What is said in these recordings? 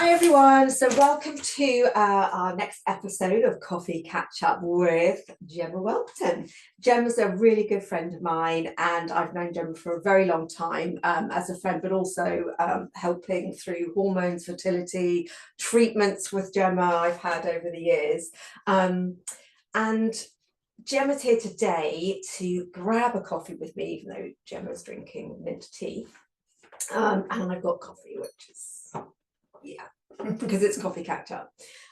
Hi everyone, so welcome to our next episode of Coffee Catch Up with Jemma Whelpton. Gemma's a really good friend of mine and I've known Jemma for a very long time as a friend, but also helping through hormones, fertility, treatments with Jemma I've had over the years. And Gemma's here today to grab a coffee with me, even though Gemma's drinking mint tea. And I've got coffee, which is because it's coffee catch up.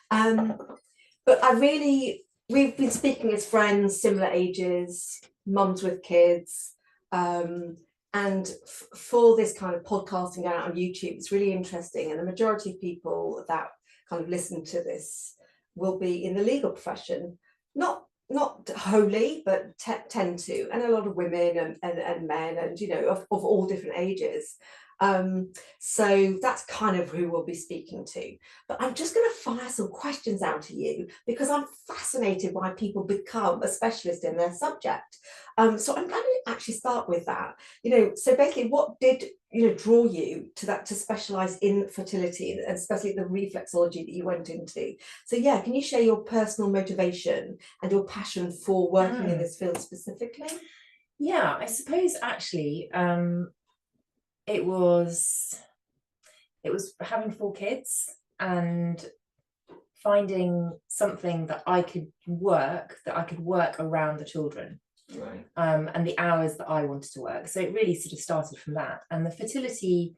But we've been speaking as friends, similar ages, mums with kids, and for this kind of podcasting out on YouTube, it's really interesting. And the majority of people that kind of listen to this will be in the legal profession, not wholly, but tend to, and a lot of women and men, and of all different ages. So that's kind of who we'll be speaking to. But I'm just going to fire some questions out to you because I'm fascinated why people become a specialist in their subject. So I'm going to actually start with that. So basically, what did draw you to that, to specialize in fertility, and especially the reflexology that you went into? So yeah, can you share your personal motivation and your passion for working in this field specifically? Yeah, I suppose actually it was having 4 kids and finding something that I could work around the children, right? And the hours that I wanted to work. So it really sort of started from that. And the fertility,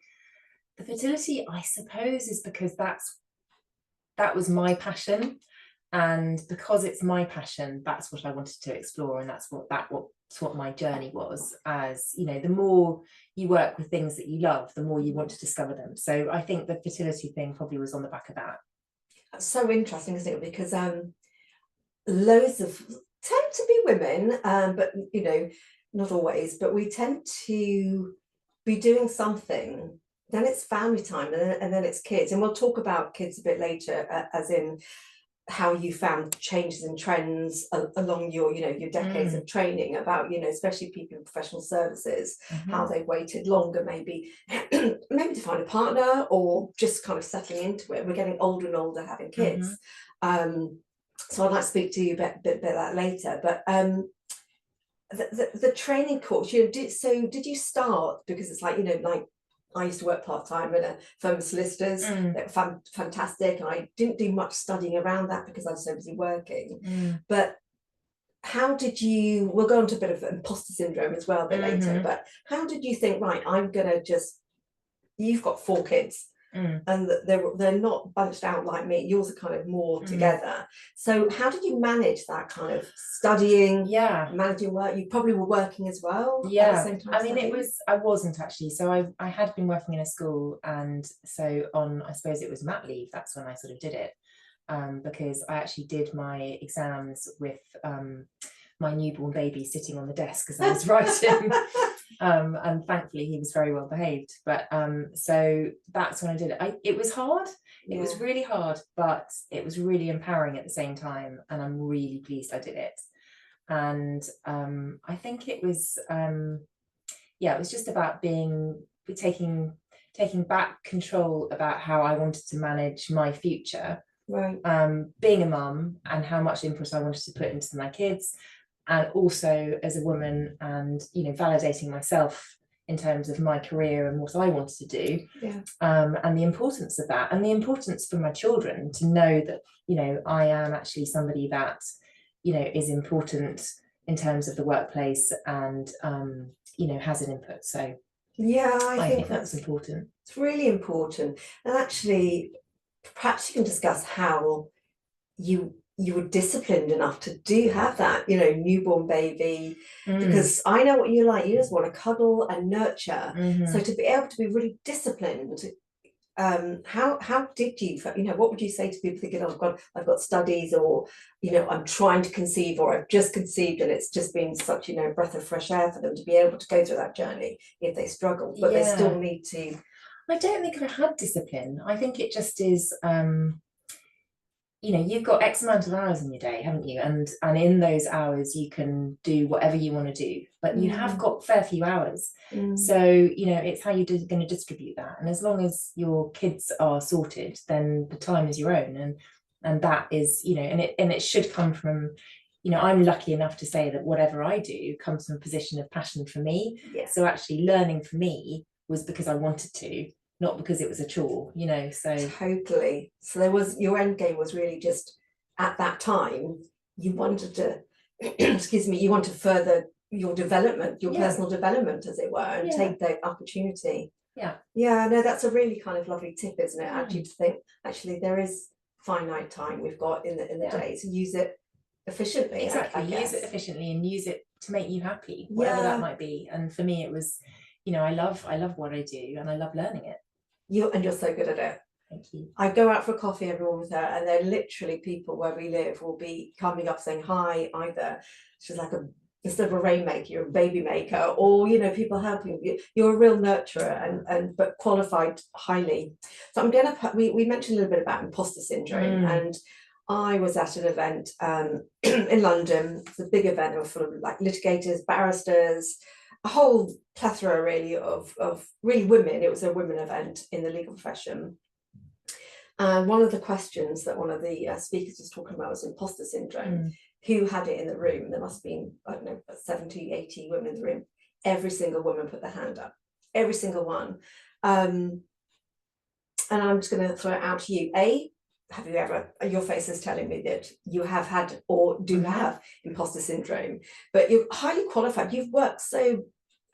I suppose, is because that was my passion. And because it's my passion, that's what I wanted to explore, and that's what my journey was. As the more you work with things that you love, the more you want to discover them. So I think the fertility thing probably was on the back of that. That's so interesting, isn't it? Because loads of tend to be women, but not always, but we tend to be doing something, then it's family time, and then it's kids, and we'll talk about kids a bit later, as in how you found changes in trends along your decades of training, about especially people in professional services, how they've waited longer maybe maybe to find a partner, or just kind of settling into it. We're getting older and older, having kids. So I'd like to speak to you a bit about that later, but the training course, did you start because it's like I used to work part-time in a firm of solicitors. They were fantastic, and I didn't do much studying around that because I was so busy working. But how did you, we'll go on to a bit of imposter syndrome as well a bit later, but how did you think, right, I'm gonna you've got 4 kids, and they're not bunched out like me, yours are kind of more together. So how did you manage that kind of studying, managing work? You probably were working as well at the same time. I mean, I wasn't actually. So I had been working in a school, and so I suppose it was mat leave, that's when I sort of did it, because I actually did my exams with my newborn baby sitting on the desk as I was writing. And thankfully he was very well behaved, but so that's when I did it. It was hard. It was really hard, but it was really empowering at the same time, and I'm really pleased I did it. And I think it was it was just about taking back control about how I wanted to manage my future, right? Being a mum, and how much input I wanted to put into my kids, and also as a woman, and validating myself in terms of my career and what I wanted to do, and the importance of that, and the importance for my children to know that I am actually somebody that is important in terms of the workplace, and has an input. So I think that's important. It's really important. And actually, perhaps you can discuss how you were disciplined enough to have that newborn baby, because I know what you're like. You just want to cuddle and nurture. So to be able to be really disciplined, how did you what would you say to people thinking, oh, I've got studies, or I'm trying to conceive, or I've just conceived, and it's just been such a breath of fresh air for them to be able to go through that journey if they struggle, but they still need to. I don't think I had discipline. I think it just is you know, you've got X amount of hours in your day, haven't you? And in those hours you can do whatever you want to do, but you have got fair few hours. So, you know, it's how you're going to distribute that. And as long as your kids are sorted, then the time is your own. And that is, you know, and it should come from, you know, I'm lucky enough to say that whatever I do comes from a position of passion for me. Yeah. So actually learning for me was because I wanted to, not because it was a chore, you know. So totally. So there was, your end game was really just at that time you wanted to excuse me, you want to further your development, your personal development, as it were, and take the opportunity. Yeah, no, that's a really kind of lovely tip, isn't it? Actually, to think, actually there is finite time we've got in the day, so use it efficiently. Exactly, I use it efficiently and use it to make you happy, whatever that might be. And for me it was, you know, I love what I do and I love learning it. You're so good at it. Thank you. I go out for a coffee every morning with her, and then literally people where we live will be coming up saying hi, either she's like instead of a rainmaker, you're a baby maker, or you know, people helping you. You're a real nurturer and but qualified highly. So I'm gonna put, we mentioned a little bit about imposter syndrome, and I was at an event in London. It's a big event. It was full of like litigators, barristers, a whole plethora really of really women. It was a women event in the legal profession. And one of the questions that one of the speakers was talking about was imposter syndrome. Who had it in the room? There must have been, I don't know, 70, 80 women in the room. Every single woman put their hand up, every single one. And I'm just going to throw it out to you. Have you ever, your face is telling me that you have had or do have imposter syndrome, but you're highly qualified. You've worked so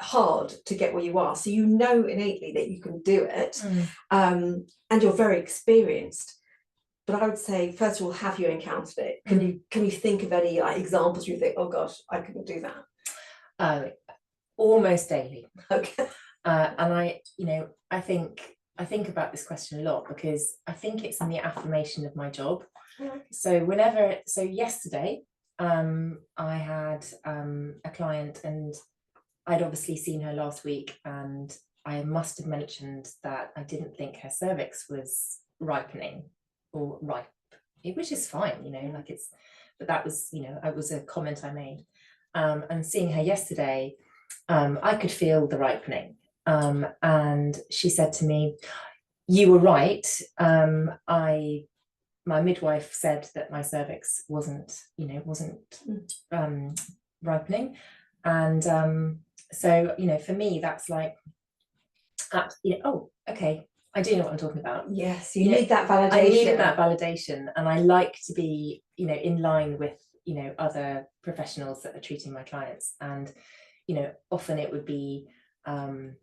hard to get where you are, so you know innately that you can do it, and you're very experienced. But I would say, first of all, have you encountered it? Can you think of any like examples where you think, oh gosh, I couldn't do that? Almost daily. Okay. And I, you know, I think about this question a lot because I think it's in the affirmation of my job. So yesterday I had a client, and I'd obviously seen her last week, and I must have mentioned that I didn't think her cervix was ripening or ripe, which is fine, you know, like it's, but that was, you know, it was a comment I made. And seeing her yesterday, I could feel the ripening. And she said to me, you were right. My midwife said that my cervix wasn't ripening. And so, you know, for me, that's like, you know, oh, okay, I do know what I'm talking about. Yes, you need that validation. I needed that validation, and I like to be, you know, in line with, you know, other professionals that are treating my clients. And, you know, often it would be when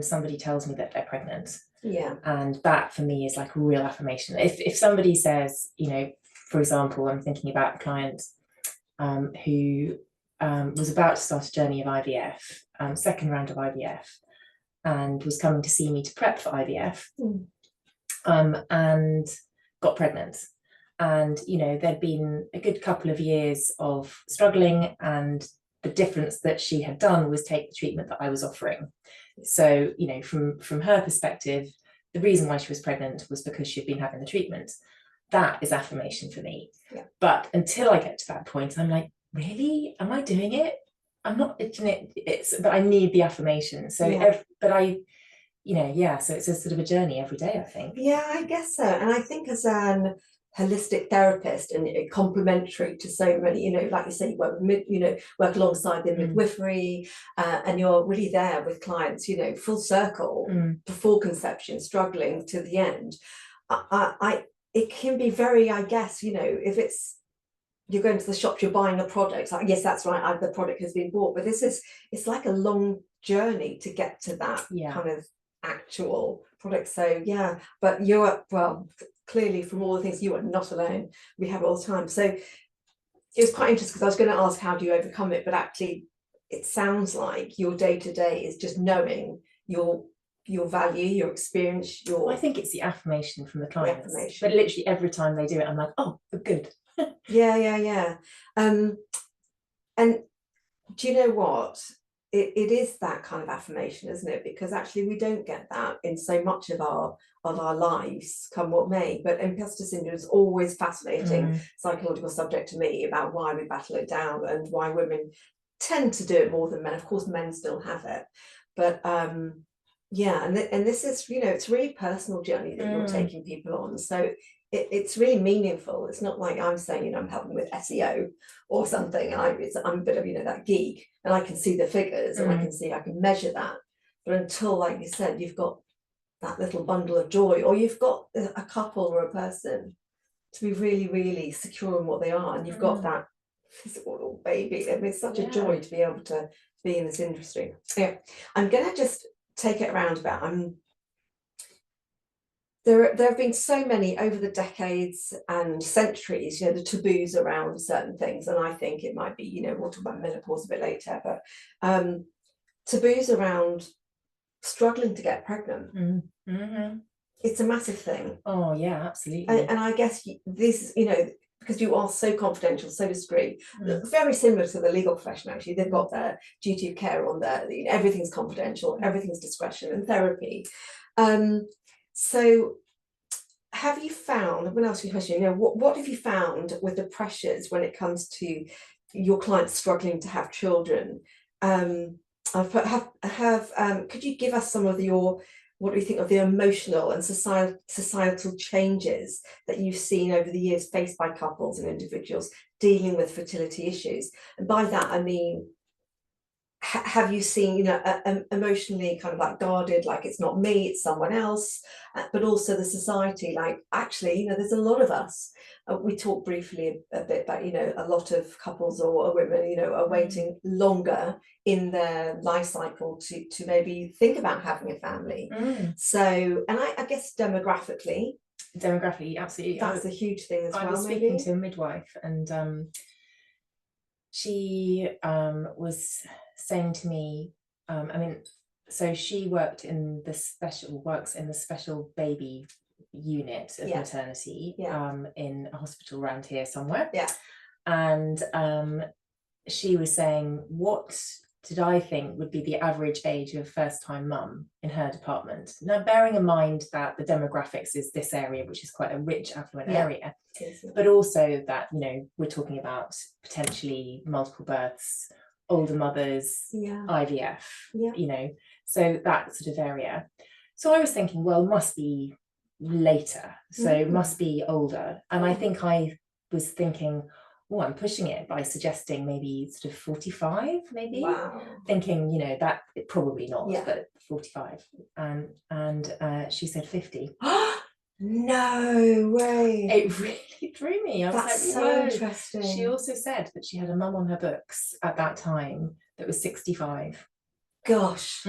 somebody tells me that they're pregnant. Yeah. And that for me is like a real affirmation. If somebody says, you know, for example, I'm thinking about a client who was about to start a journey of IVF, second round of IVF, and was coming to see me to prep for IVF, and got pregnant. And, you know, there'd been a good couple of years of struggling, and the difference that she had done was take the treatment that I was offering. So, you know, from her perspective, the reason why she was pregnant was because she'd been having the treatment. That is affirmation for me. Yeah. But until I get to that point, I'm like, really? Am I doing it? I'm not, but I need the affirmation. So, so it's a sort of a journey every day, I think. Yeah, I guess so. And I think as an holistic therapist and complementary to so many, you know, like you say, you work with work alongside the midwifery, and you're really there with clients, you know, full circle, before conception, struggling to the end. It can be very, I guess, you know, if it's, you're going to the shop, you're buying a product, like, yes, that's right, the product has been bought, but it's like a long journey to get to that kind of actual product. So yeah, but you're, well, clearly from all the things, you are not alone. We have it all the time. So it was quite interesting because I was going to ask, how do you overcome it? But actually it sounds like your day-to-day is just knowing your value, your experience, I think it's the affirmation from the clients, but literally every time they do it, I'm like, oh, good. Yeah. And do you know what? it is that kind of affirmation, isn't it? Because actually we don't get that in so much of our lives, come what may. But imposter syndrome is always fascinating psychological subject to me, about why we battle it down and why women tend to do it more than men. Of course, men still have it, but yeah, and this is, you know, it's a really personal journey that you're taking people on. So it's really meaningful. It's not like I'm saying, you know, I'm helping with SEO or something, and I'm a bit of, you know, that geek, and I can see the figures and I can measure that. But until, like you said, you've got that little bundle of joy, or you've got a couple or a person to be really, really secure in what they are, and you've got that physical little baby. I mean, it's such a joy to be able to be in this industry. Yeah, I'm gonna just take it around about. There have been so many over the decades and centuries, you know, the taboos around certain things, and I think it might be, you know, we'll talk about menopause a bit later, but taboos around struggling to get pregnant. It's a massive thing. Oh yeah, absolutely. And I guess this, you know, because you are so confidential, so discreet, very similar to the legal profession. Actually, they've got their duty of care on there. You know, everything's confidential, everything's discretion, and therapy. So have you found, I'm going to ask you a question, you know, what have you found with the pressures when it comes to your clients struggling to have children? Could you give us some of your, what do you think of the emotional and societal changes that you've seen over the years faced by couples and individuals dealing with fertility issues? And by that, I mean, have you seen, you know, emotionally kind of like guarded, like it's not me, it's someone else, but also the society, like actually, you know, there's a lot of us. We talked briefly a bit about, you know, a lot of couples or women, you know, are waiting longer in their life cycle to maybe think about having a family. So, and I guess demographically, absolutely, that's a huge thing as well. I was speaking to a midwife, and she was saying to me, I mean, so she works in the special baby unit of maternity in a hospital around here somewhere. And she was saying, what did I think would be the average age of first-time mum in her department? Now, bearing in mind that the demographics is this area, which is quite a rich, affluent area, but also that, you know, we're talking about potentially multiple births, older mothers, IVF, you know, so that sort of area. So I was thinking, well, must be later, so must be older. And I think I was thinking, oh, I'm pushing it by suggesting maybe sort of 45, maybe. Thinking, you know, that probably not, but 45. And she said 50. No way. It really drew me. I was That's like, so whoa. interesting. She also said that she had a mum on her books at that time that was 65. Gosh.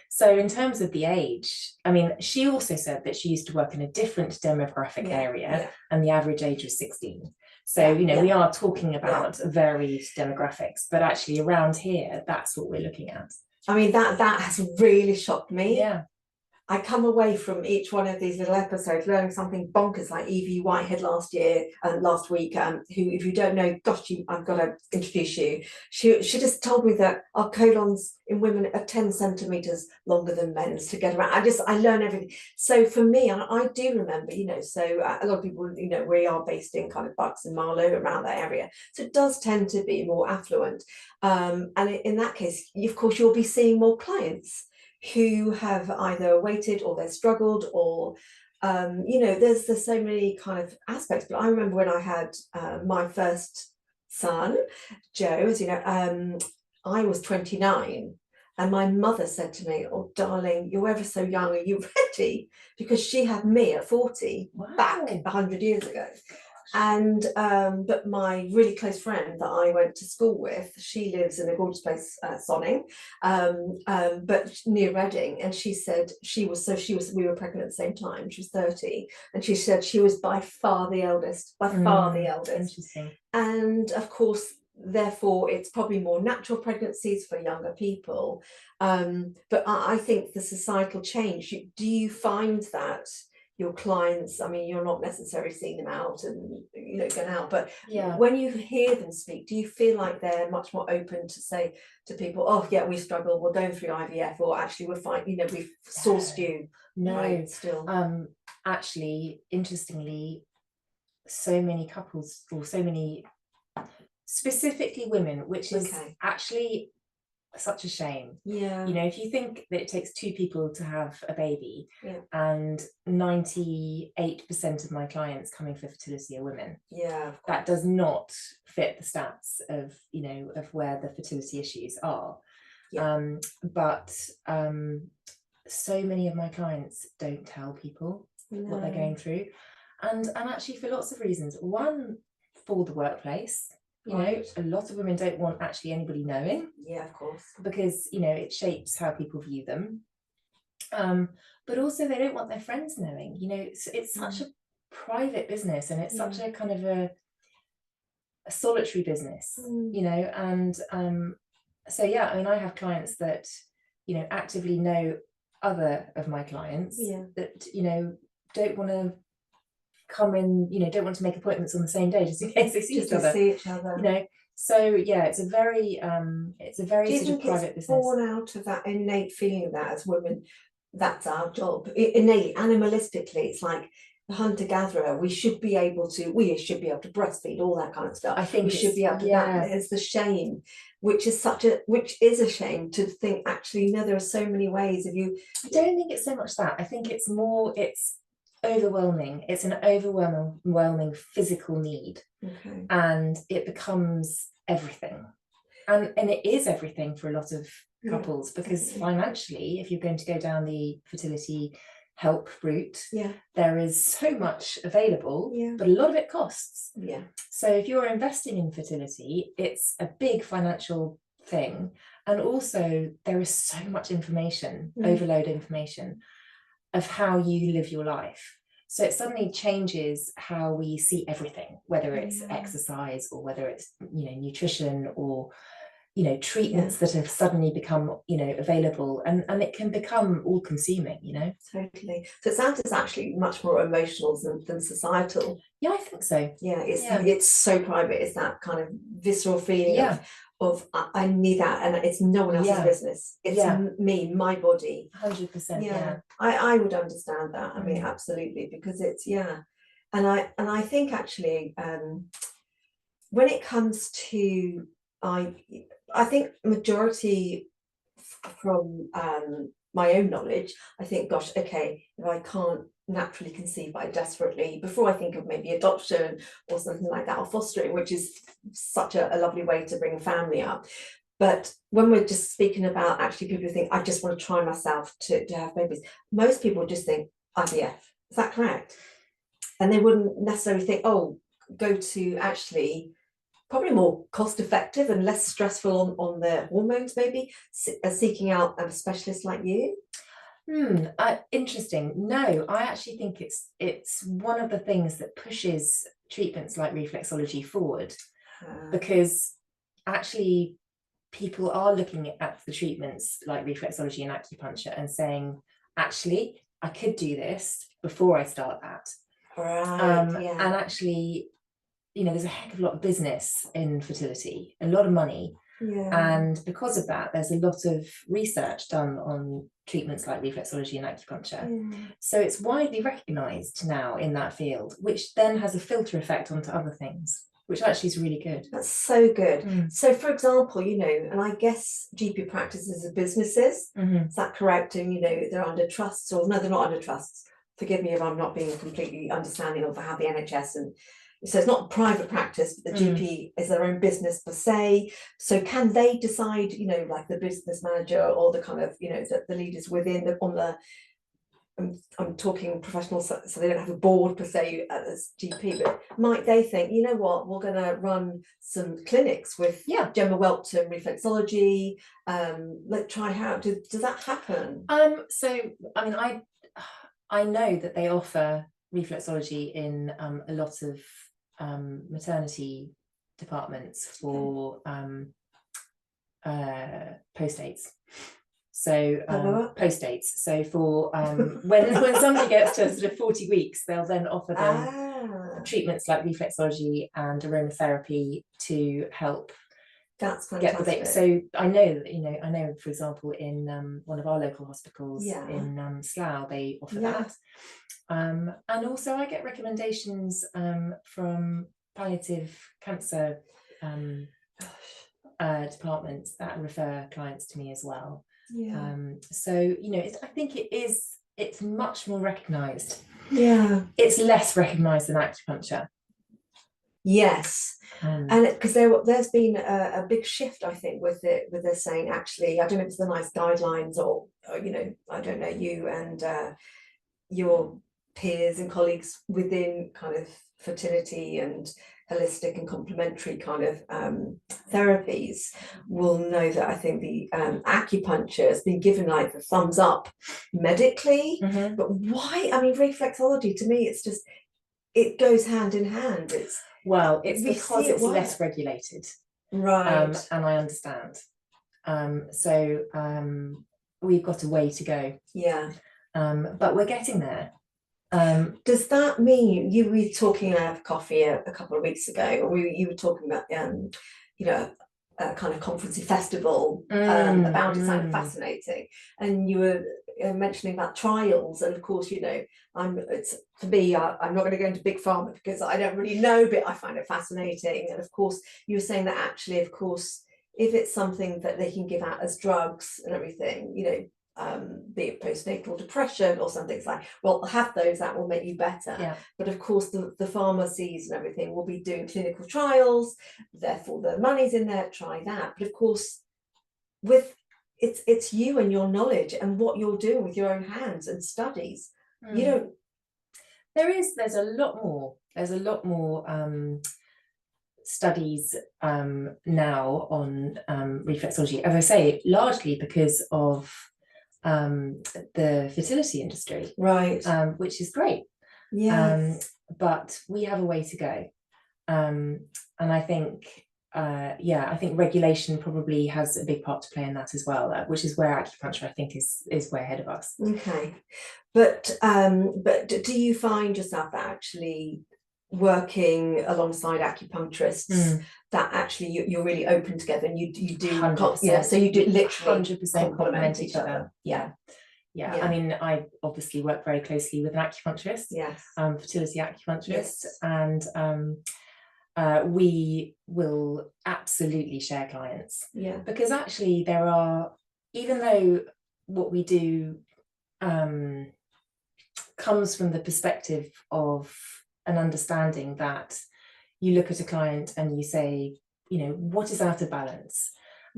So in terms of the age, I mean, she also said that she used to work in a different demographic area, and the average age was 16. So, you know, we are talking about varied demographics, but actually around here, that's what we're looking at. I mean, that has really shocked me. Yeah. I come away from each one of these little episodes learning something bonkers, like Evie Whitehead last week, who, if you don't know, gosh, I've got to introduce you. She just told me that our colons in women are 10 centimeters longer than men's to get around. I learn everything. So for me, I do remember, you know, so a lot of people, you know, we are based in kind of Bucks and Marlow, around that area. So it does tend to be more affluent. And in that case, of course, you'll be seeing more clients who have either waited or they've struggled, or you know, there's so many kind of aspects. But I remember when I had my first son, Joe, as you know, I was 29, and my mother said to me, "Oh darling, you're ever so young, are you ready?" Because she had me at 40 back 100 years ago. And but my really close friend that I went to school with, she lives in a gorgeous place, Sonning, but near Reading, and she said we were pregnant at the same time. She was 30, and she said she was by far the eldest, Interesting. And of course, therefore, it's probably more natural pregnancies for younger people. But I think the societal change, do you find that your clients, I mean, you're not necessarily seeing them out and, you know, going out, but Yeah. when you hear them speak, do you feel like they're much more open to say to people, oh yeah, we struggle, we're going through IVF, or actually we're fine, you know, we've sourced you? No, right, still. Actually, interestingly, so many couples, or so many specifically women, which is Okay. actually such a shame. Yeah. You know, if you think that it takes 2 people to have a baby, Yeah. and 98% of my clients coming for fertility are women, Yeah, that does not fit the stats of, you know, of where the fertility issues are. Yeah. But so many of my clients don't tell people what they're going through, and actually for lots of reasons. One, for the workplace. You know, a lot of women don't want actually anybody knowing. Yeah, of course. Because, you know, it shapes how people view them. But also they don't want their friends knowing. You know, it's such a private business, and it's such a kind of a solitary business, you know, and so yeah, I mean, I have clients that, you know, actively know other of my clients that, you know, don't want to come in, you know, don't want to make appointments on the same day just in case they see each other. You know, so yeah, it's a very sort of private business. Born out of that innate feeling of that as women, that's our job. Innate, animalistically, it's like the hunter-gatherer. We should be able to breastfeed, all that kind of stuff. I think we should be able to that. There's the shame, which is a shame to think, actually, no, there are so many ways of you. I don't think it's so much that. I think it's more, it's overwhelming. It's an overwhelming physical need. Okay. And it becomes everything. And it is everything for a lot of couples, because financially, if you're going to go down the fertility help route, there is so much available, but a lot of it costs. So if you're investing in fertility, it's a big financial thing. And also there is so much information, overload information of how you live your life. So it suddenly changes how we see everything, whether it's exercise, or whether it's, you know, nutrition, or, you know, treatments that have suddenly become, you know, available, and it can become all consuming, you know. Totally. So it sounds it's actually much more emotional than societal. Yeah, I think so. It's so private. It's that kind of visceral feeling of I need that, and it's no one else's business. It's me, my body. 100%. Yeah. I would understand that. I mean, absolutely, because it's and I think actually when it comes to I think majority from my own knowledge, I think, gosh, okay, if I can't naturally conceive, I desperately, before I think of maybe adoption or something like that, or fostering, which is such a lovely way to bring a family up. But when we're just speaking about actually people who think, I just want to try myself to have babies, most people just think IVF. Is that correct? And they wouldn't necessarily think, oh, go to actually probably more cost effective and less stressful on their hormones, maybe seeking out a specialist like you. Interesting. No, I actually think it's one of the things that pushes treatments like reflexology forward, because actually people are looking at the treatments like reflexology and acupuncture and saying, actually, I could do this before I start that. And actually, you know, there's a heck of a lot of business in fertility, a lot of money. And because of that, there's a lot of research done on treatments like reflexology and acupuncture. So it's widely recognized now in that field, which then has a filter effect onto other things, which actually is really good. That's so good. So for example, you know, and I guess GP practices are businesses, is that correct? And, you know, they're under trusts, or no, they're not under trusts. Forgive me if I'm not being completely understanding of how the NHS, and so it's not private practice, but the GP is their own business per se. So can they decide, you know, like the business manager or the kind of, you know, the leaders within I'm talking professionals, so they don't have a board per se as GP, but might they think, you know what, we're going to run some clinics with Jemma Whelpton reflexology, let's try how does that happen? So I mean, I know that they offer reflexology in a lot of maternity departments for post-dates. So What? post dates. So for when somebody gets to sort of 40 weeks, they'll then offer them treatments like reflexology and aromatherapy to help that's get the fantastic. baby. So I know that, I know, for example, in one of our local hospitals in Slough, they offer that. And also I get recommendations from palliative cancer departments that refer clients to me as well. So I think it's much more recognized. It's less recognized than acupuncture. Yes. And because there's been a big shift, I think, with they're saying, actually, I don't know if it's the nice guidelines or I don't know, you and your peers and colleagues within kind of fertility and holistic and complementary kind of therapies will know that I think the acupuncture has been given like the thumbs up medically. But why? I mean, reflexology, to me, it's just, it goes hand in hand. It's because it's less regulated, right? And I understand. So we've got a way to go. But we're getting there. Does that mean you were talking over coffee a couple of weeks ago, or you were talking about a kind of conferencey festival about it? Sounded fascinating, and you were mentioning about trials, and of course for me, I'm not going to go into big pharma because I don't really know, but I find it fascinating. And of course you were saying that actually, of course, if it's something that they can give out as drugs and everything, be it postnatal depression or something, it's like, well, have those, that will make you better. But of course the pharmacies and everything will be doing clinical trials, therefore the money's in there, try that. But of course with it's you and your knowledge and what you're doing with your own hands and studies. There's a lot more studies now on reflexology, as I say, largely because of the fertility industry, right? Which is great. But we have a way to go, and I think I think regulation probably has a big part to play in that as well, which is where acupuncture, I think, is way ahead of us. But do you find yourself actually working alongside acupuncturists that actually you're really open together, and you do 100%, so you do literally 100% complement each other? I mean, I obviously work very closely with an acupuncturist, fertility acupuncturist, and we will absolutely share clients, because actually there are, even though what we do comes from the perspective of an understanding that you look at a client and you say, what is out of balance?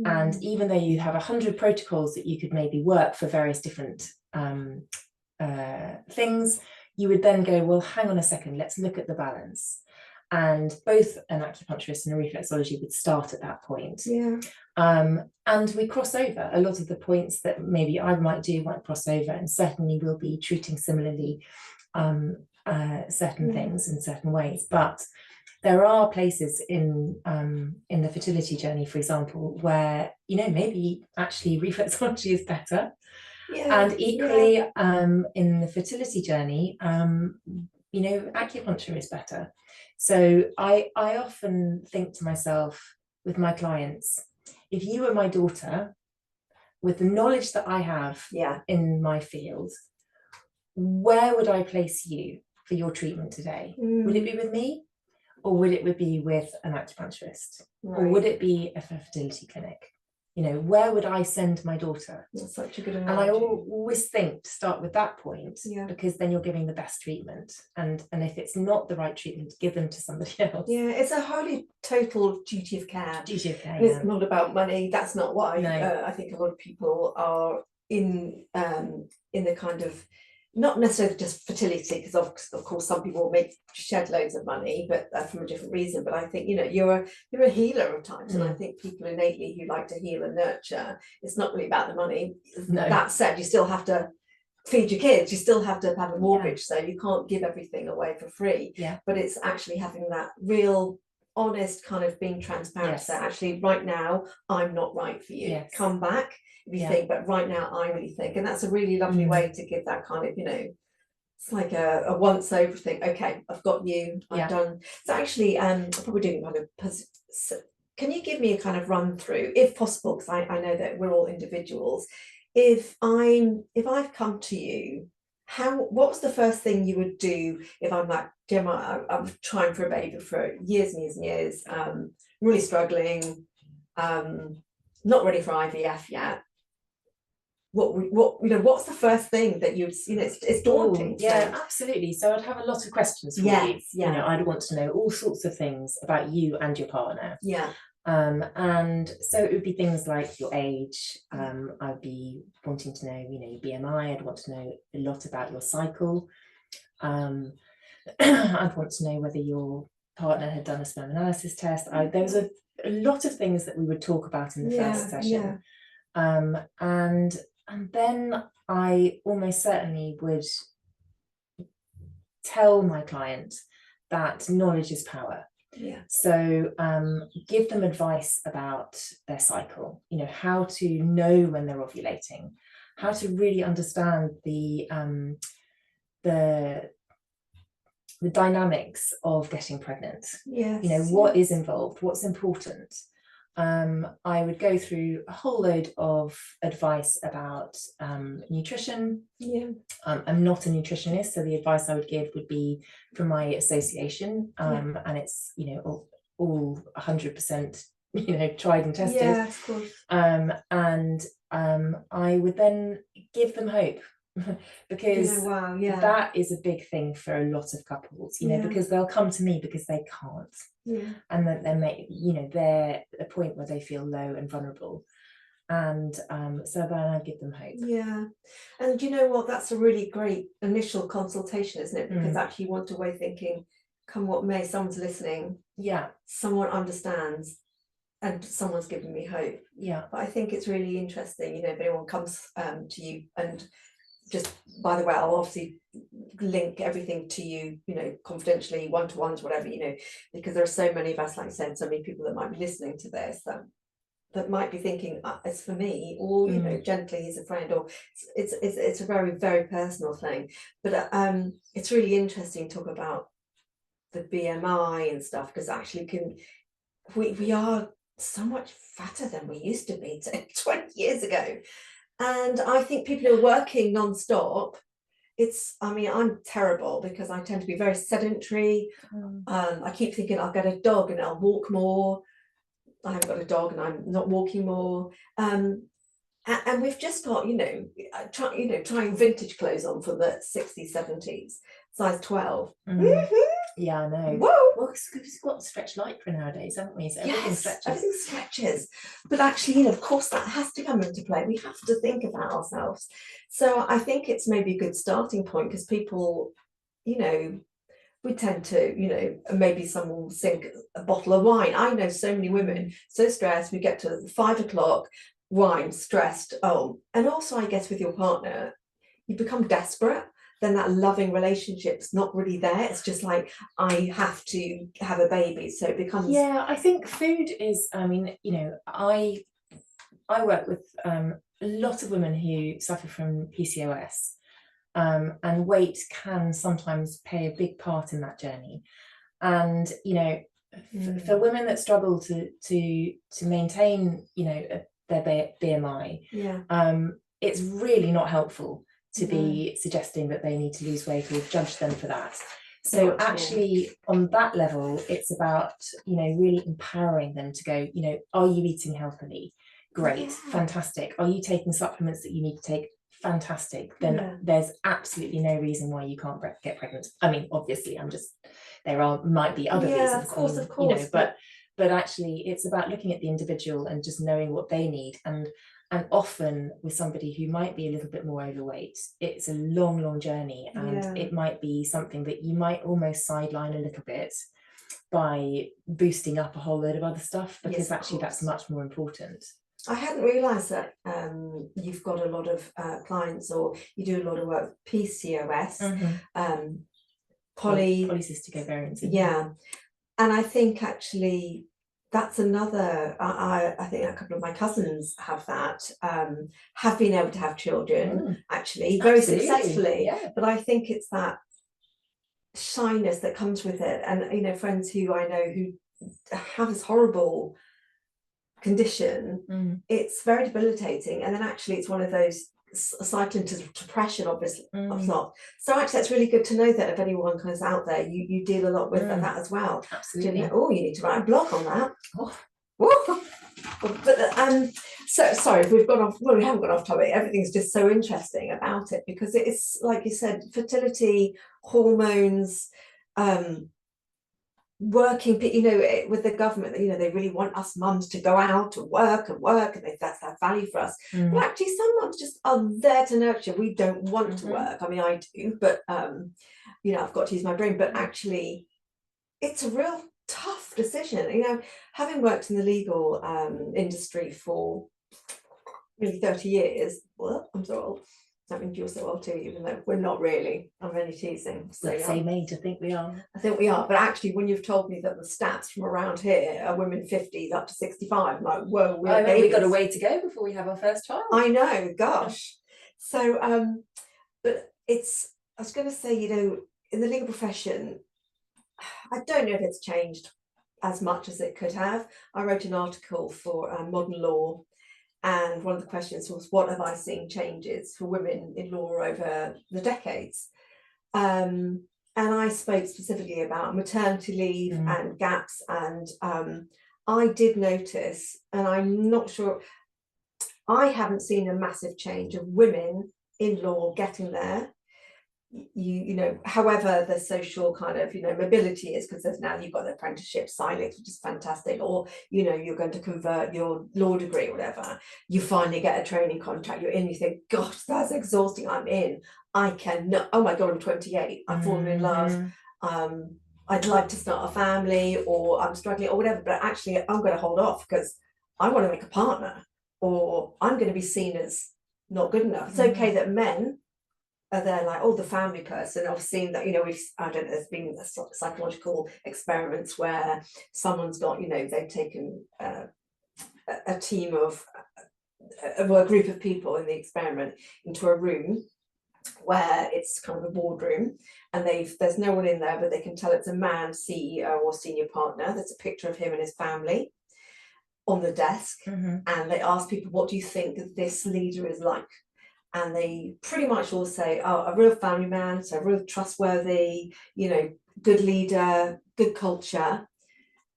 And even though you have 100 protocols that you could maybe work for various different things, you would then go, well, hang on a second, let's look at the balance. And both an acupuncturist and a reflexology would start at that point. And we cross over. A lot of the points that maybe I might do might cross over, and certainly we'll be treating similarly certain things in certain ways. But there are places in the fertility journey, for example, where maybe actually reflexology is better, and equally in the fertility journey, acupuncture is better. So I often think to myself with my clients, if you were my daughter, with the knowledge that I have in my field, where would I place you for your treatment today? Would it be with me, or would it be with an acupuncturist, or would it be a fertility clinic? Where would I send my daughter? That's such a good analogy. And I always think to start with that point, because then you're giving the best treatment. And if it's not the right treatment, give them to somebody else. It's a wholly total duty of care. It's not about money. That's not why I think a lot of people are in the kind of, not necessarily just fertility, because of course some people make shed loads of money, but from a different reason. But I think you're a healer of times, and I think people innately who like to heal and nurture, it's not really about the money. That said, you still have to feed your kids, you still have to have a mortgage, so you can't give everything away for free. But it's actually having that real honest kind of being transparent. Yes. So actually right now I'm not right for you. Yes. Come back if you Yeah. think, but right now I really think. And that's a really lovely way to give that kind of, you know, it's like a once over thing. Okay, I've got you, I've done. So actually, I'm probably doing kind of, can you give me a kind of run through, if possible, because I know that we're all individuals. If I've come to you, what was the first thing you would do if I'm like, Gemma, I'm trying for a baby for years and years and years, really struggling, not ready for IVF yet. What you know, what's the first thing that you know, it's daunting. Yeah, absolutely. So I'd have a lot of questions for you. You know, I'd want to know all sorts of things about you and your partner. Yeah. And so it would be things like your age. I'd be wanting to know, you know, your BMI. I'd want to know a lot about your cycle. I'd want to know whether your partner had done a sperm analysis test. There was a lot of things that we would talk about in the first session. And then I almost certainly would tell my client that knowledge is power. Yeah. So give them advice about their cycle, you know, how to know when they're ovulating, how to really understand the dynamics of getting pregnant. Yes. You know, what is involved, what's important. I would go through a whole load of advice about nutrition. Yeah. I'm not a nutritionist, so the advice I would give would be from my association, and it's, you know, all 100%, you know, tried and tested. Yeah, of course. And I would then give them hope. Because that is a big thing for a lot of couples, you know, because they'll come to me because they can't, and that they're at a point where they feel low and vulnerable, and so then I give them hope. Yeah, and you know what? That's a really great initial consultation, isn't it? Because actually you want to away thinking, come what may, someone's listening. Yeah, someone understands. And someone's giving me hope. Yeah, but I think it's really interesting, you know, if anyone comes to you, and just by the way, I'll obviously link everything to you, you know, confidentially, one-to-ones, whatever, you know, because there are so many of us, like I said, so many people that might be listening to this that might be thinking, it's for me, or you know, gently, he's a friend, or it's a very, very personal thing. But it's really interesting to talk about the BMI and stuff, because actually we are so much fatter than we used to be 20 years ago. And I think people who are working non-stop, I mean, I'm terrible because I tend to be very sedentary. I keep thinking I'll get a dog and I'll walk more. I haven't got a dog and I'm not walking more. And we've just got, you know, trying vintage clothes on from the 60s, 70s, size 12. Yeah, I know. Whoa. Well, because we've got stretch lycra nowadays, haven't we? So everything stretches. Everything stretches. But actually, you know, of course, that has to come into play. We have to think about ourselves. So I think it's maybe a good starting point, because people, you know, we tend to, you know, maybe someone will sink a bottle of wine. I know so many women, so stressed, we get to 5 o'clock, wine, stressed. Oh, and also, I guess with your partner, you become desperate. Then that loving relationship's not really there. It's just like, I have to have a baby, so it becomes. Yeah, I think food is, I mean, you know, I work with a lot of women who suffer from PCOS, and weight can sometimes play a big part in that journey. And you know, for women that struggle to maintain, you know, their BMI, it's really not helpful to be suggesting that they need to lose weight or judge them for that. So actually, on that level, it's about, you know, really empowering them to go, you know, are you eating healthily? Great, fantastic. Are you taking supplements that you need to take? Fantastic. Then there's absolutely no reason why you can't get pregnant. I mean, obviously, might be other reasons. Of course, you know, but actually, it's about looking at the individual and just knowing what they need. And often with somebody who might be a little bit more overweight, it's a long journey, and it might be something that you might almost sideline a little bit by boosting up a whole load of other stuff, because actually that's much more important. I hadn't realised that you've got a lot of clients, or you do a lot of work with PCOS, Polycystic ovarian syndrome. And I think actually that's another, I think a couple of my cousins have that, have been able to have children, actually, very Absolutely, successfully. yeah. But I think it's that shyness that comes with it. And, you know, friends who I know who have this horrible condition, it's very debilitating. And then actually it's one of those cycle into depression, obviously. Not. So actually that's really good to know that if anyone comes out there, you deal a lot with that as well. Absolutely. You know, oh, you need to write a blog on that. Oh. But so sorry if we've gone off. Well, we haven't gone off topic. Everything's just so interesting about it because it's like you said, fertility, hormones, working, you know, with the government, you know, they really want us mums to go out and work, and that's that value for us. But actually some mums just are there to nurture. We don't want to work. I mean, I do, but you know, I've got to use my brain. But actually it's a real tough decision, you know, having worked in the legal industry for nearly 30 years. Well, I'm so old. That means you're so old too, even though we're not really. I'm only teasing. So let's say me to think we are. I think we are. But actually, when you've told me that the stats from around here are women 50s up to 65, I'm like, whoa, we've got a way to go before we have our first child. I know, gosh. So, but it's, I was going to say, you know, in the legal profession, I don't know if it's changed as much as it could have. I wrote an article for Modern Law, and one of the questions was, what have I seen changes for women in law over the decades? And I spoke specifically about maternity leave and gaps, and I did notice, and I'm not sure, I haven't seen a massive change of women in law getting there. You know, however the social kind of, you know, mobility is, because there's now you've got the apprenticeship silence, which is fantastic, or you know, you're going to convert your law degree or whatever, you finally get a training contract, you're in, you think, gosh, that's exhausting, I'm in, I cannot, oh my god, I'm 28, I've fallen in love, I'd like to start a family, or I'm struggling or whatever, but actually I'm going to hold off because I want to make a partner, or I'm going to be seen as not good enough. It's okay that men are there like, oh, the family person. I've seen that, you know, I don't know, there's been psychological experiments where someone's got, you know, they've taken a team of a group of people in the experiment into a room where it's kind of a boardroom, and there's no one in there, but they can tell it's a man, CEO or senior partner. There's a picture of him and his family on the desk, and they ask people, what do you think this leader is like? And they pretty much all say, oh, a real family man, so real trustworthy, you know, good leader, good culture.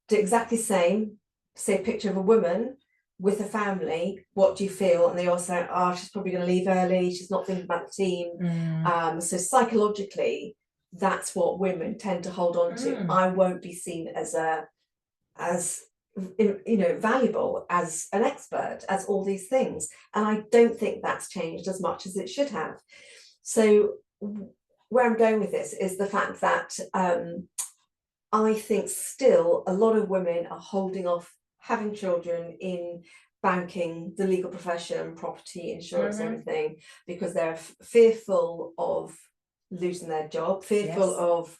Do exactly the same, say a picture of a woman with a family, what do you feel? And they all say, oh, she's probably going to leave early, she's not thinking about the team. So psychologically, that's what women tend to hold on to. I won't be seen as you know, valuable, as an expert, as all these things, and I don't think that's changed as much as it should have. So where I'm going with this is the fact that I think still a lot of women are holding off having children in banking, the legal profession, property, insurance, everything, because they're fearful of losing their job, fearful of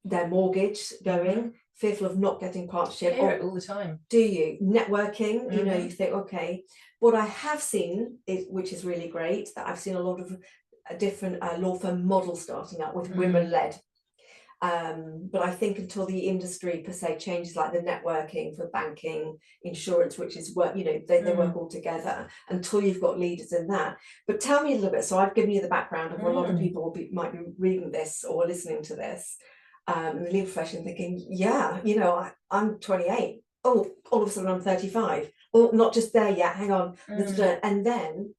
their mortgage going, fearful of not getting partnership. Hear it all the time. Do you? Networking, you know, you think, okay, what I have seen is, which is really great, that I've seen a lot of different law firm models starting up with women led. But I think until the industry per se changes, like the networking for banking, insurance, which is work, you know, they work all together, until you've got leaders in that. But tell me a little bit, so I've given you the background of what a lot of people might be reading this or listening to this, in the legal profession, thinking, yeah, you know, I'm 28, oh, all of a sudden I'm 35, oh, not just there yet, hang on, and then,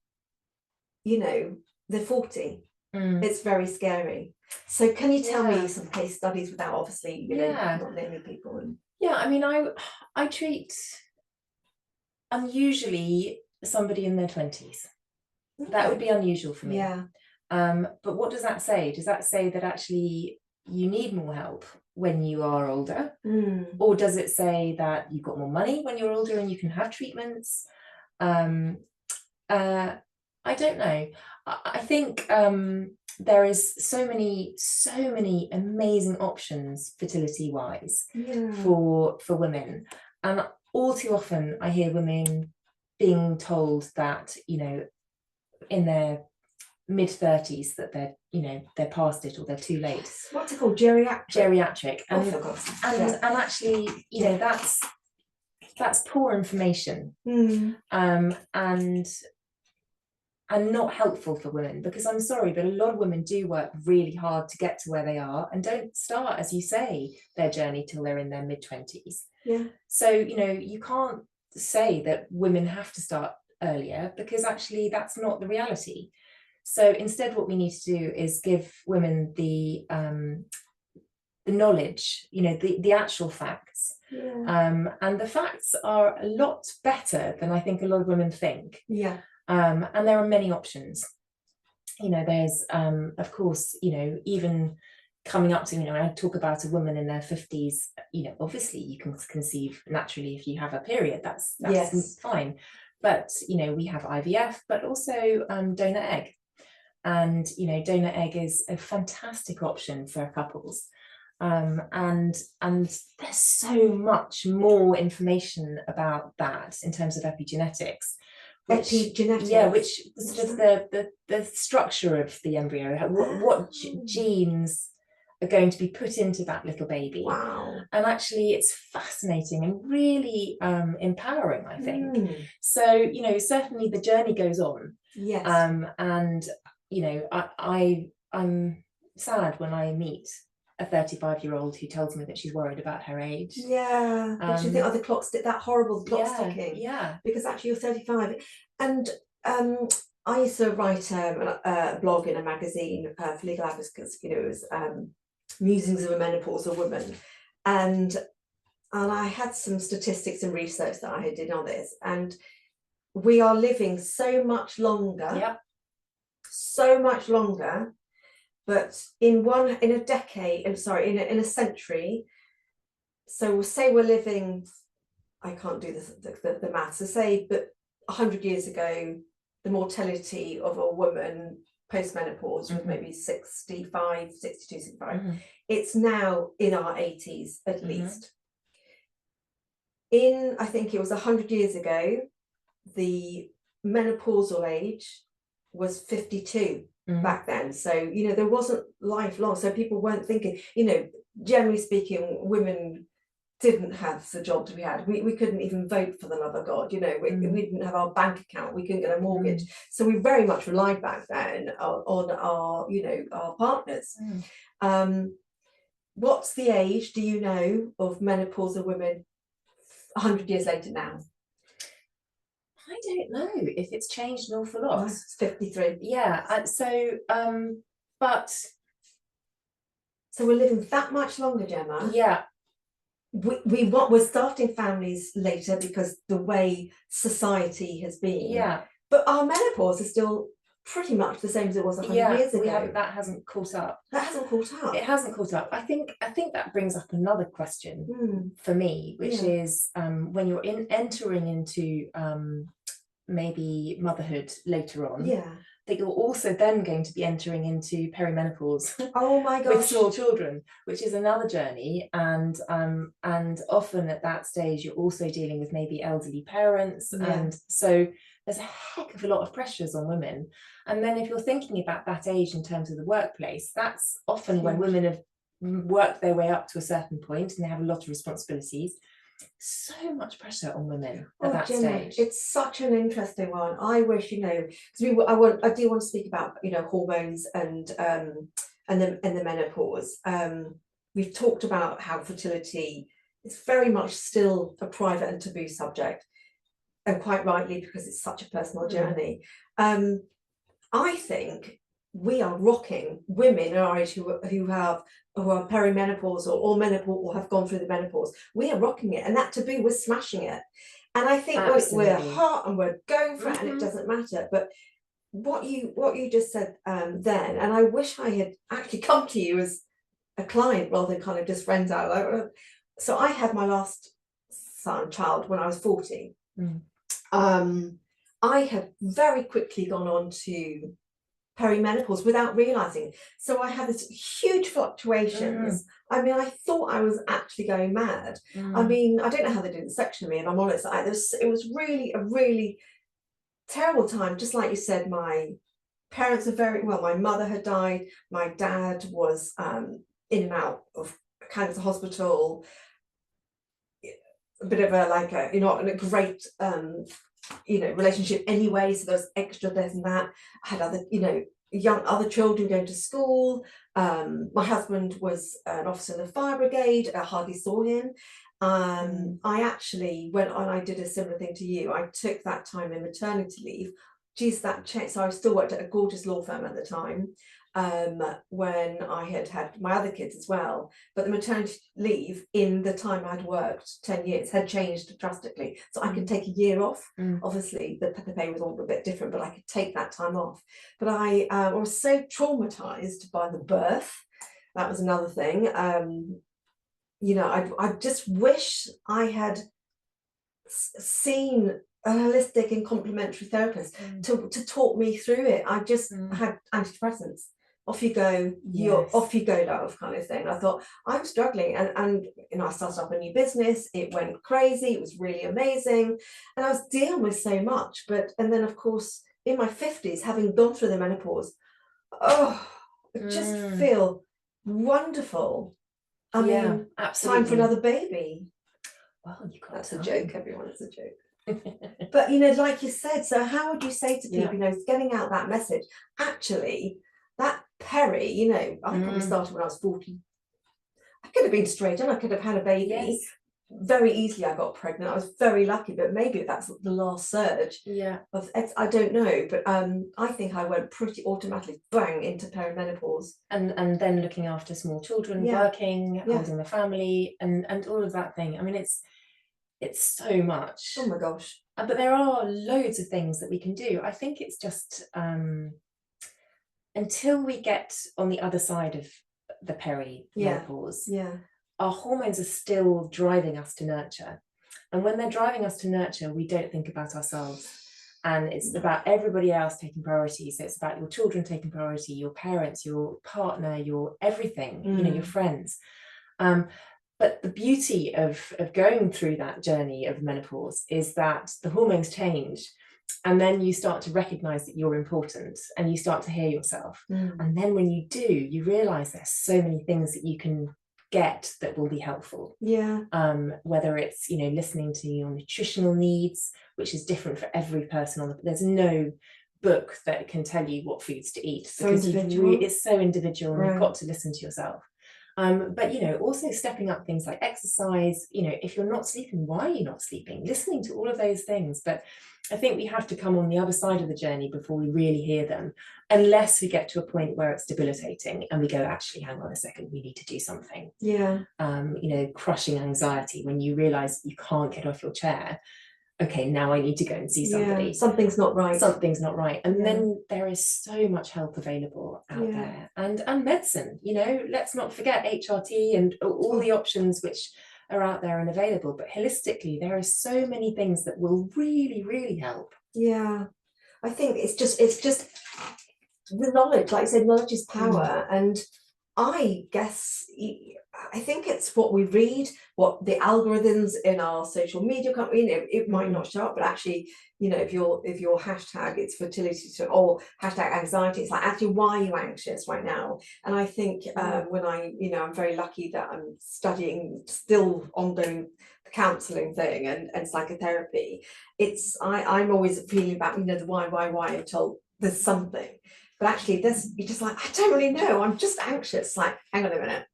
you know, they're 40. It's very scary. So can you tell me some case studies without obviously, you know, not naming people? I mean, I treat unusually somebody in their 20s. That would be unusual for me. But what does that say? Does that say that actually you need more help when you are older? Or does it say that you've got more money when you're older and you can have treatments? I don't know. I think there is so many amazing options fertility wise for women, and all too often I hear women being told that, you know, in their mid-30s that they're, you know, they're past it or they're too late. What's it called? Geriatric. And and actually, you know, that's poor information, and not helpful for women, because I'm sorry, but a lot of women do work really hard to get to where they are and don't start, as you say, their journey till they're in their mid-20s. So, you know, you can't say that women have to start earlier, because actually that's not the reality. So instead, what we need to do is give women the knowledge, you know, the actual facts. And the facts are a lot better than I think a lot of women think. And there are many options. You know, there's of course, you know, even coming up to, you know, when I talk about a woman in their 50s, you know, obviously you can conceive naturally if you have a period, that's fine. But, you know, we have IVF, but also donor egg. And, you know, donor egg is a fantastic option for couples. And there's so much more information about that in terms of epigenetics. Which sort of the structure of the embryo, what genes are going to be put into that little baby. And actually it's fascinating and really empowering, I think. So, you know, certainly the journey goes on. And, you know, I'm sad when I meet a 35-year-old who tells me that she's worried about her age. But you think, oh, the clock's that horrible, the clock's ticking. Because actually you're 35. And I used to write a blog in a magazine for legal advocates, you know, it was Musings of a Menopausal Woman. And I had some statistics and research that I did on this. And we are living so much longer, but in a decade, I'm sorry, in a century, so we'll say we're living, I can't do the maths, so say, but 100 years ago, the mortality of a woman post-menopause was maybe 65, 62, 65. It's now in our 80s at least. I think it was 100 years ago, the menopausal age was 52. Back then, so you know, there wasn't lifelong, so people weren't thinking, you know, generally speaking, women didn't have the job to be had. We couldn't even vote, for the love of God, you know, we didn't have our bank account, we couldn't get a mortgage, so we very much relied back then on our, you know, our partners. What's the age, do you know, of menopausal women 100 years later now? I don't know if it's changed an awful lot. It's 53. So we're living that much longer, Gemma. We're starting families later because the way society has been. But our menopause is still pretty much the same as it was 100 years ago. That hasn't caught up. It hasn't caught up. I think that brings up another question for me, which is when you're entering into maybe motherhood later on, that you're also then going to be entering into perimenopause. Oh my gosh. With small children, which is another journey, and often at that stage you're also dealing with maybe elderly parents, and so there's a heck of a lot of pressures on women. And then if you're thinking about that age in terms of the workplace, that's often when women have worked their way up to a certain point and they have a lot of responsibilities. So much pressure on women at that stage. It's such an interesting one. I wish, you know, because I do want to speak about, you know, hormones and the menopause. We've talked about how fertility is very much still a private and taboo subject, and quite rightly, because it's such a personal journey. I think we are rocking women in our age who are perimenopausal or menopause or have gone through the menopause. We are rocking it, and that taboo, we're smashing it. And I think we're hot and we're going for it, and it doesn't matter. But what you just said then, and I wish I had actually come to you as a client rather than kind of just friends out. So I had my last child when I was 40. I had very quickly gone on to perimenopause without realizing. So I had this huge fluctuations. I mean, I thought I was actually going mad. I mean, I don't know how they did the section of me, if I'm honest. It was really a really terrible time. Just like you said, my parents are very well. My mother had died. My dad was in and out of cancer hospital. A bit of a like a in a great relationship anyway. So there's extra this and that. I had other other children going to school. My husband was an officer in the fire brigade. I hardly saw him. I actually went on. I did a similar thing to you. I took that time in maternity leave. Geez, that changed. So I still worked at a gorgeous law firm at the time. When I had my other kids as well, but the maternity leave in the time I'd worked 10 years had changed drastically, so I could take a year off. Obviously the pay was all a bit different, but I could take that time off. But I was so traumatized by the birth. That was another thing. I just wish I had seen a holistic and complementary therapist to talk me through it. I just had antidepressants. Off you go, off you go, love, kind of thing. I thought I'm struggling, and I started up a new business. It went crazy. It was really amazing, and I was dealing with so much. And then of course in my 50s, having gone through the menopause, I just feel wonderful. I mean, absolutely. Time for another baby. Well, that's a joke, everyone. It's a joke. But like you said, so how would you say to people, getting out that message? Actually, that peri, I probably started when I was 40. I could have been straight and I could have had a baby. Yes. Very easily I got pregnant. I was very lucky, but maybe that's the last surge. I don't know, but I think I went pretty automatically bang into perimenopause. And then looking after small children, working, holding the family, and all of that thing. I mean, it's so much. Oh my gosh. But there are loads of things that we can do. I think it's just until we get on the other side of the perimenopause, our hormones are still driving us to nurture. And when they're driving us to nurture, we don't think about ourselves. And it's about everybody else taking priority. So it's about your children taking priority, your parents, your partner, your everything, your friends. But the beauty of going through that journey of menopause is that the hormones change. And then you start to recognize that you're important, and you start to hear yourself. And then when you do, you realize there's so many things that you can get that will be helpful. Whether it's listening to your nutritional needs, which is different for every person. There's no book that can tell you what foods to eat, because it's so individual, and you've got to listen to yourself. But also stepping up things like exercise. If you're not sleeping, why are you not sleeping? Listening to all of those things. But I think we have to come on the other side of the journey before we really hear them, unless we get to a point where it's debilitating and we go, actually, hang on a second, we need to do something. Crushing anxiety, when you realize you can't get off your chair. Okay, now I need to go and see somebody. Something's not right. Something's not right. And then there is so much help available out there, and medicine. Let's not forget HRT and all the options which are out there and available. But holistically, there are so many things that will really, really help. I think it's just the knowledge. Like I said, knowledge is power. And I guess I think it's what we read, what the algorithms in our social media company, it might not show up, but actually, if your hashtag it's fertility or hashtag anxiety, it's like, actually, why are you anxious right now? And I think when I'm very lucky that I'm studying, still ongoing the counselling thing and psychotherapy. I'm always feeling about the why until there's something. But actually, you're just like, I don't really know. I'm just anxious. Like, hang on a minute.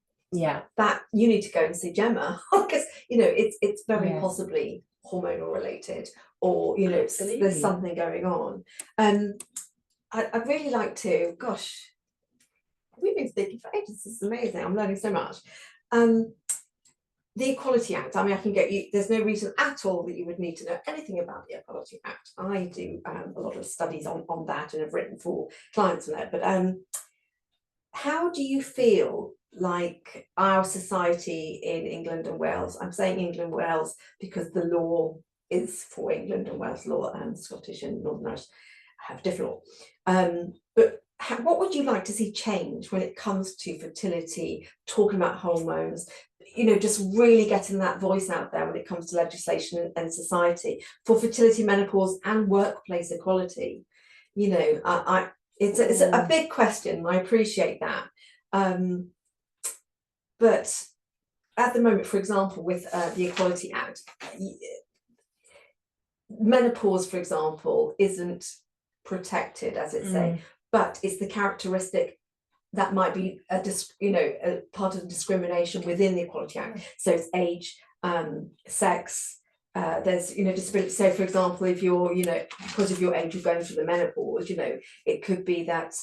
That you need to go and see Jemma, because it's very possibly hormonal related, or there's something going on. I'd really like to. Gosh, we've been speaking for ages. This is amazing. I'm learning so much. The Equality Act. I mean, I can get you. There's no reason at all that you would need to know anything about the Equality Act. I do a lot of studies on that, and have written for clients on it. But how do you feel like our society in England and Wales? I'm saying England and Wales because the law is for England and Wales law, and Scottish and Northern Irish have different law. But what would you like to see change when it comes to fertility, talking about hormones, just really getting that voice out there when it comes to legislation and society for fertility, menopause and workplace equality? It's a big question. I appreciate that. But at the moment, for example, with the Equality Act, menopause, for example, isn't protected, as it say, but it's the characteristic that might be a part of the discrimination within the Equality Act. So it's age, sex, there's disability. So for example, if you're because of your age you're going through the menopause, it could be that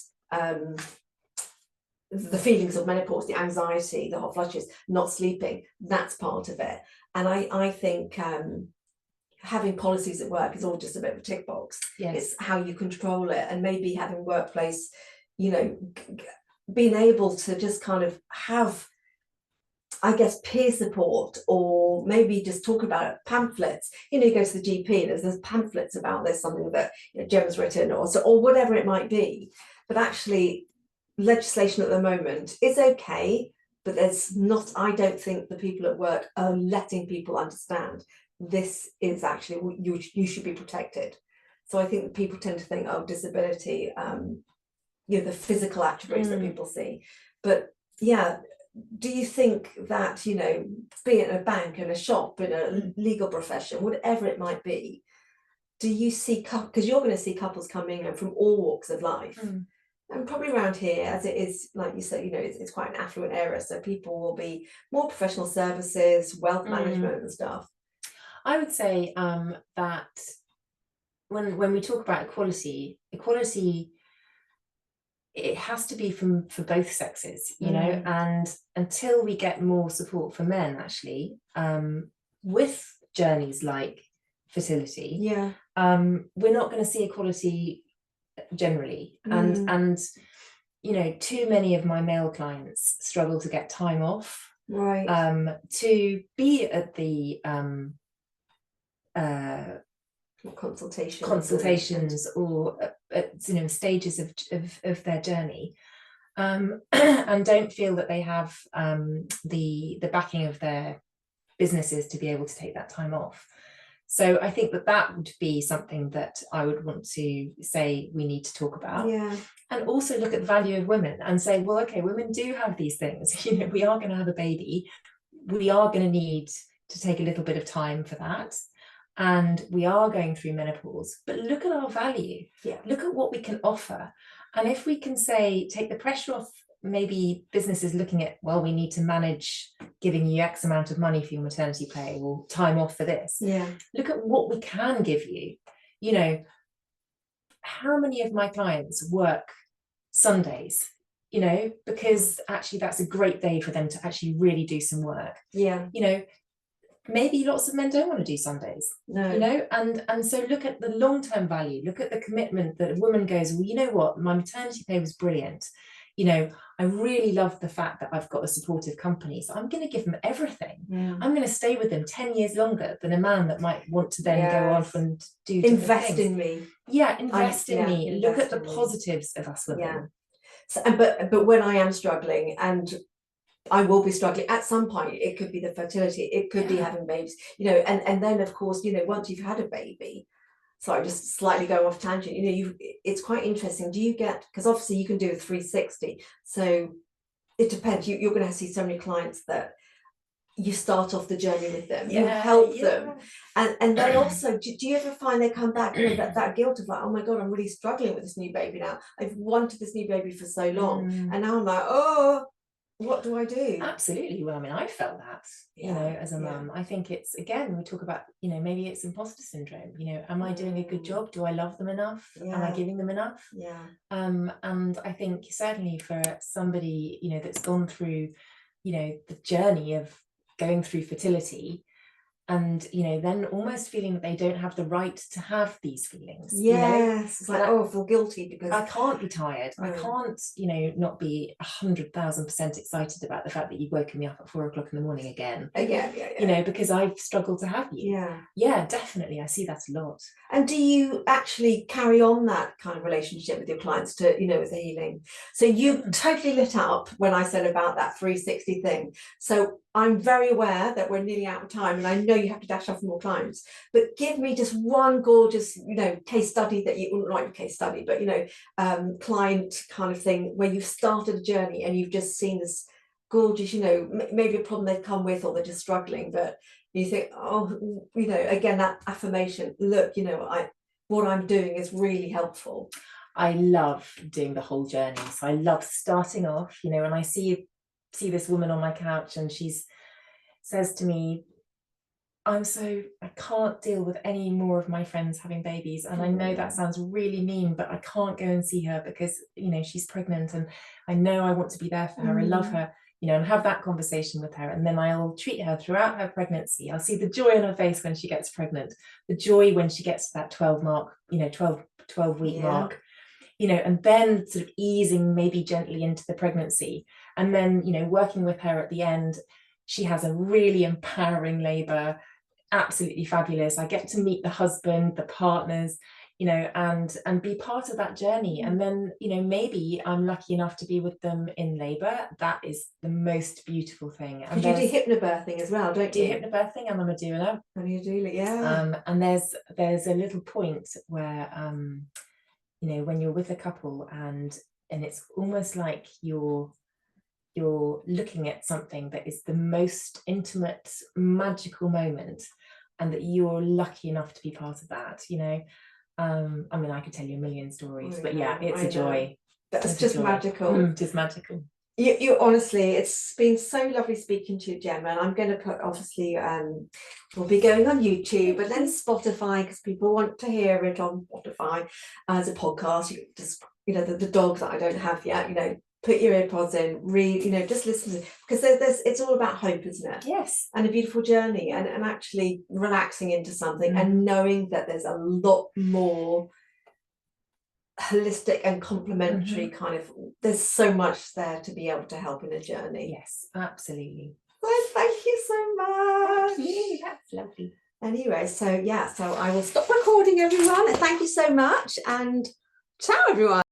the feelings of menopause, the anxiety, the hot flushes, not sleeping, that's part of it. And I think having policies at work is all just a bit of a tick box. Yes. It's how you control it, and maybe having workplace, being able to just kind of have, I guess, peer support, or maybe just talk about it, pamphlets. You go to the GP and there's pamphlets about this, something that Gemma's written, or whatever it might be. But actually, legislation at the moment is okay, but there's not. I don't think the people at work are letting people understand this is actually you should be protected. So I think people tend to think, oh, disability, the physical attributes that people see. But yeah, do you think that, be it in a bank, in a shop, in a legal profession, whatever it might be, do you see, because you're going to see couples coming in from all walks of life, and probably around here, as it is, like you said, it's quite an affluent area, so people will be more professional services, wealth management and stuff. I would say that when we talk about equality, it has to be for both sexes, and until we get more support for men, actually, with journeys like fertility, we're not going to see equality generally. And too many of my male clients struggle to get time off, to be at the consultations or at stages of their journey, and don't feel that they have the backing of their businesses to be able to take that time off. So I think that would be something that I would want to say we need to talk about. And also look at the value of women and say, well, okay, women do have these things. We are going to have a baby. We are going to need to take a little bit of time for that. And we are going through menopause, but look at our value. Look at what we can offer. And if we can say, take the pressure off maybe businesses looking at, well, we need to manage giving you X amount of money for your maternity pay or time off for this. Look at what we can give you. How many of my clients work Sundays? Because actually that's a great day for them to actually really do some work. Maybe lots of men don't want to do Sundays, and so look at the long-term value, look at the commitment that a woman goes, well, you know what, my maternity pay was brilliant. I really love the fact that I've got a supportive company, so I'm going to give them everything. I'm going to stay with them 10 years longer than a man that might want to then go off and do invest in me. Invest in me. Look at the positives of us women. So, but when I am struggling, and I will be struggling at some point, it could be the fertility, it could be having babies, and then of course, once you've had a baby, so I'm just slightly going off tangent, it's quite interesting. Do you get, because obviously you can do a 360, so it depends, you're going to see so many clients that you start off the journey with them, you help them, and then also, do you ever find they come back, that guilt of like, oh my god, I'm really struggling with this new baby now, I've wanted this new baby for so long, and now I'm like, oh, what do I do? Absolutely. Well, I mean, I felt that, as a mum. I think it's, again, we talk about, maybe it's imposter syndrome. Am I doing a good job? Do I love them enough? Am I giving them enough? And I think certainly for somebody, that's gone through, the journey of going through fertility, and then almost feeling that they don't have the right to have these feelings. Yes, it's like, oh, I feel guilty because I can't be tired. I Mm. can't, not be 100,000% excited about the fact that you've woken me up at 4 o'clock in the morning again. Yeah. Because I've struggled to have you. Yeah, definitely. I see that a lot. And do you actually carry on that kind of relationship with your clients to, with the healing? So you totally lit up when I said about that 360 thing. So I'm very aware that we're nearly out of time, and I know you have to dash off more clients, but give me just one gorgeous, case study that you wouldn't write a case study, but, client kind of thing where you've started a journey and you've just seen this gorgeous, maybe a problem they've come with, or they're just struggling, but you think, oh, again, that affirmation, look, what I'm doing is really helpful. I love doing the whole journey. So I love starting off, and I see this woman on my couch, and says to me, I can't deal with any more of my friends having babies. And I know that sounds really mean, but I can't go and see her because, she's pregnant, and I know I want to be there for her. I love her, and have that conversation with her. And then I'll treat her throughout her pregnancy. I'll see the joy on her face when she gets pregnant, the joy when she gets to that 12 week mark, and then sort of easing maybe gently into the pregnancy. And then, working with her at the end, she has a really empowering labor, absolutely fabulous. I get to meet the husband, the partners, and be part of that journey. And then, maybe I'm lucky enough to be with them in labor. That is the most beautiful thing. And you do hypnobirthing as well, don't you? Do hypnobirthing, and I'm a doula. And you do, yeah. And there's a little point where, when you're with a couple, and it's almost like you're looking at something that is the most intimate, magical moment, and that you're lucky enough to be part of that. I could tell you a million stories, but yeah, it's a joy. That's just magical. It is magical. You honestly, it's been so lovely speaking to you, Gemma, and I'm going to put, obviously, we'll be going on YouTube and then Spotify, because people want to hear it on Spotify as a podcast. You just, the dog that I don't have yet, put your earpods in, read, just listen to it, because it's all about hope, isn't it? Yes. And a beautiful journey, and actually relaxing into something and knowing that there's a lot more holistic and complementary kind of, there's so much there to be able to help in a journey. Yes, absolutely. Well, thank you so much. Thank you. That's lovely. Anyway, so I will stop recording, everyone. Thank you so much, and ciao, everyone.